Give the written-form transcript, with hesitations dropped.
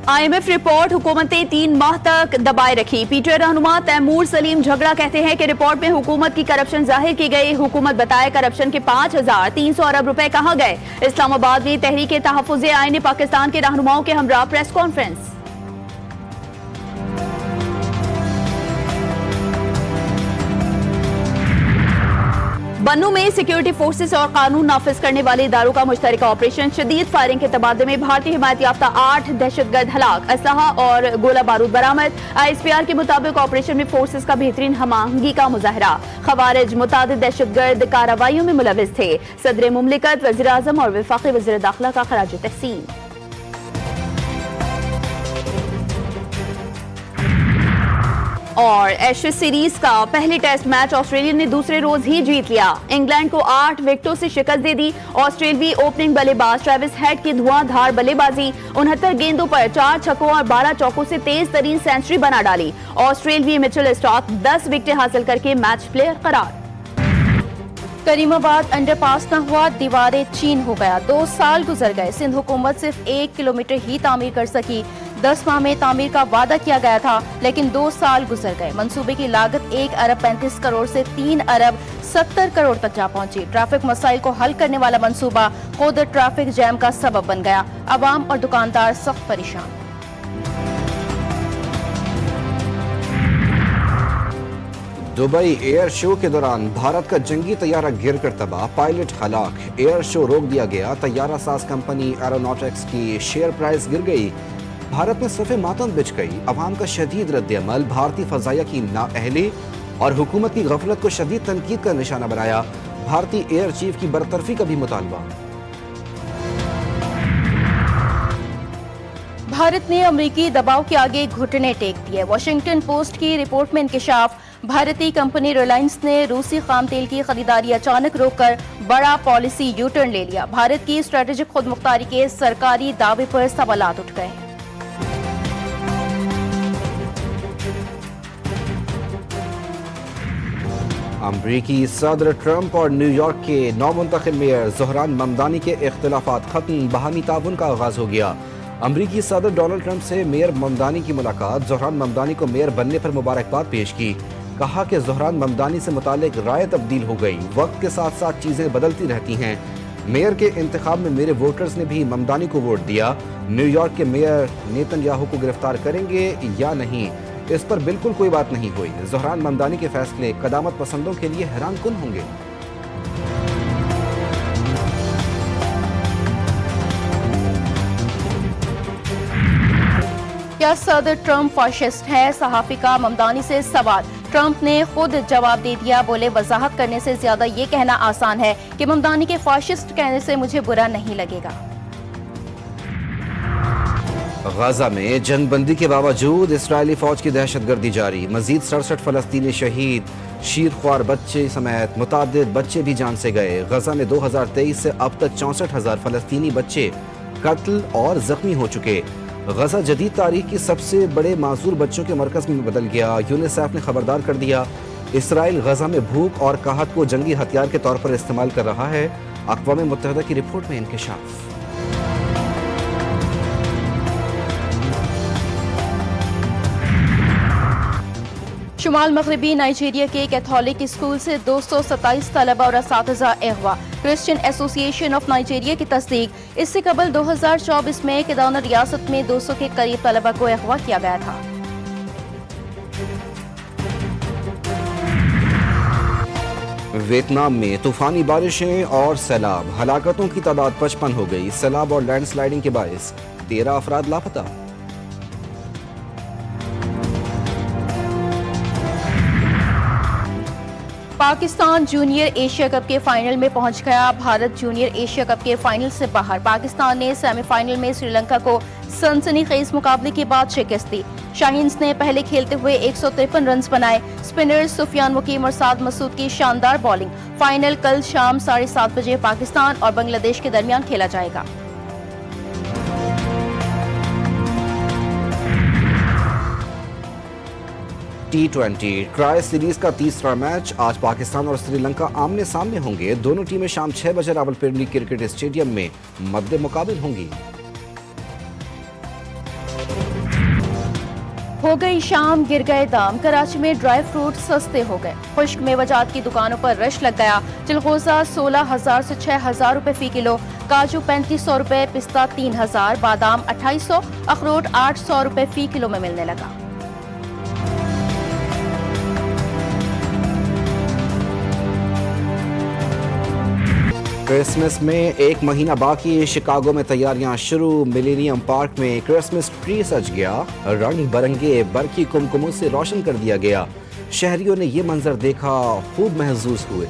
IMF report हुकूमतें 3 माह तक दबाए रखी। पीटीआई रहनुमा तैमूर सलीम झगड़ा कहते हैं कि रिपोर्ट में हुकूमत की करप्शन जाहिर की गई। हुकूमत बताए करप्शन के 5300 अरब रुपए कहां गए। इस्लामाबाद में तहरीक तहफ़्फ़ुज़ आईन पाकिस्तान के रहनुमाओं के हमरा प्रेस कॉन्फ्रेंस। बन्नू में सिक्योरिटी फोर्सेस और कानून नाफिज करने वाले इदारों का मुश्तरका ऑपरेशन। शदीद फायरिंग के तबादले में भारतीय हिमायत याफ्ता 8 दहशतगर्द हलाक। असलहा और गोला बारूद बरामद। ISPR के मुताबिक ऑपरेशन में फोर्सेस का बेहतरीन हमआहंगी का मुजाहरा। खवारिज मुतादिद दहशतगर्द कार्रवाइयों में मुलविस थे। सदर मुमलिकत, वज़ीर आज़म और वफाकी वज़ीर दाखिला का खराज तहसीन। और एशेज सीरीज का पहले टेस्ट मैच ऑस्ट्रेलिया ने दूसरे रोज ही जीत लिया। इंग्लैंड को 8 विकेटों से शिकस्त दे दी। ऑस्ट्रेलियाई ओपनिंग बल्लेबाज ट्रेविस हेड की धुआंधार बल्लेबाजी, 69 गेंदों पर 4 छक्कों और 12 चौकों से तेज तरीन सेंचुरी बना डाली। ऑस्ट्रेलियाई मिचेल स्टार्क 10 विकेटें हासिल करके मैच प्लेयर करार। करीमाबाद अंडरपास न हुआ, दीवारें चीन हो गया। 2 साल गुजर गए। सिंध हुकूमत सिर्फ 1 किलोमीटर ही तामीर कर सकी। 10 माह में तामीर का वादा किया गया था, लेकिन 2 साल गुजर गए। मंसूबे की लागत 1 अरब 35 करोड़ से 3 अरब 70 करोड़ तक जा पहुंची। ट्रैफिक मसाइल को हल करने वाला मंसूबा खुद ट्रैफिक जैम का सबब बन गया। अवाम और दुकानदार सख्त परेशान। दुबई एयर शो के दौरान भारत का जंगी तैयारा गिरकर तबाह, पायलट हलाक। एयर शो रोक दिया गया। तैयारा साज कंपनी एरोनॉटिक्स की शेयर प्राइस गिर गई। भारत में सफ़े मातम बिछ गई। अवाम का शदीद रद्द-ए-अमल, भारतीय फजाइया की नाअहली और हुकूमत की गफलत को शदीद तनकीद का निशाना बनाया। भारतीय एयर चीफ की बरतरफी का भी मुतालबा। भारत ने अमेरिकी दबाव के आगे घुटने टेक दिए। वॉशिंगटन पोस्ट की रिपोर्ट में इंकशाफ, भारतीय कंपनी रिलायंस ने रूसी खाम तेल की खरीदारी अचानक रोककर बड़ा पॉलिसी यू टर्न ले लिया। भारत की स्ट्रेटेजिक खुदमुख्तारी के सरकारी दावे पर सवालात उठ गए। अमरीकी सदर ट्रंप और न्यूयॉर्क के नौमुंतखब मेयर ज़ोहरान ममदानी के इख्तिलाफात खत्म, बाहमी ताउन का आगाज हो गया। अमरीकी सदर डोनाल्ड ट्रंप से मेयर ममदानी की मुलाकात। ज़ोहरान ममदानी को मेयर बनने पर मुबारकबाद पेश की। कहा कि ज़ोहरान ममदानी से मुतालिक राय तब्दील हो गई। वक्त के साथ साथ चीजें बदलती रहती हैं। मेयर के इंतखाब में मेरे वोटर्स ने भी ममदानी को वोट दिया। न्यूयॉर्क के मेयर नेतन्याहू को गिरफ्तार करेंगे या नहीं, इस पर बिल्कुल कोई बात नहीं हुई। ज़ोहरान ममदानी के फैसले कदामत पसंदों के लिए हैरान कुन होंगे। क्या सदर ट्रंप फाशिस्ट है? सहाफी का ममदानी से सवाल। ट्रंप ने खुद जवाब दे दिया। बोले, वजाहत करने से ज्यादा ये कहना आसान है कि ममदानी के फाशिस्ट कहने से मुझे बुरा नहीं लगेगा। गाजा में जंगबंदी के बावजूद इस्राएली फौज की दहशतगर्दी जारी। मजीद 67 फलस्तीनी शहीद, शीरख्वार बच्चे समेत मुतादिद बच्चे भी जान से गए। गाजा में 2023 से अब तक 64,000 फलस्तीनी बच्चे कत्ल और जख्मी हो चुके। गाजा जदीद तारीख की सबसे बड़े माजूर बच्चों के मरकज में बदल गया। यूनिसेफ ने खबरदार कर दिया, इसराइल गाजा में भूख और काहत को जंगी हथियार के तौर पर इस्तेमाल कर रहा है। अक़वाम मुत्तहिदा की रिपोर्ट में इंकशाफ। शुमाल मगरबी नाइजीरिया के कैथोलिक स्कूल से 227 तलबा और असातिज़ा अगवा। क्रिश्चियन एसोसिएशन ऑफ नाइजीरिया की तस्दीक। इससे कबल 2024 में केदाउना रियासत में 200 के करीब तलबा को अगवा किया गया था। वियतनाम में तूफानी बारिशें और सैलाब, हलाकतों की तादाद 55 हो गई। सैलाब और लैंडस्लाइडिंग के बायस 13 अफराद लापता। पाकिस्तान जूनियर एशिया कप के फाइनल में पहुंच गया। भारत जूनियर एशिया कप के फाइनल से बाहर। पाकिस्तान ने सेमीफाइनल में श्रीलंका को सनसनीखेज मुकाबले के बाद शिकस्त दी। शाहीन्स ने पहले खेलते हुए 153 रन बनाए। स्पिनर्स सुफियान मुकीम और साद मसूद की शानदार बॉलिंग। फाइनल कल शाम 7:30 बजे पाकिस्तान और बांग्लादेश के दरमियान खेला जाएगा। T20 ट्राई सीरीज का तीसरा मैच आज पाकिस्तान और श्रीलंका आमने सामने होंगे। दोनों टीमें शाम 6 बजे रावलपिंडी क्रिकेट स्टेडियम में मद्दे मुकाबिल होंगी। हो गई शाम, गिर गए दाम। कराची में ड्राई फ्रूट सस्ते हो गए। खुश्क मेवाजात की दुकानों पर रश लग गया। चिलगोजा 16,000 से 6,000 रुपए फी किलो, काजू 3500 रुपए, पिस्ता 3,000, बादाम 2800, अखरोट 800 रुपए फी किलो में मिलने लगा। क्रिसमस में एक महीना बाकी, शिकागो में तैयारियां शुरू। मिलेनियम पार्क में क्रिसमस ट्री सज गया, रंग बिरंगे बरकी कुमकुमों से रोशन कर दिया गया। शहरियों ने ये मंजर देखा, खूब महसूस हुए।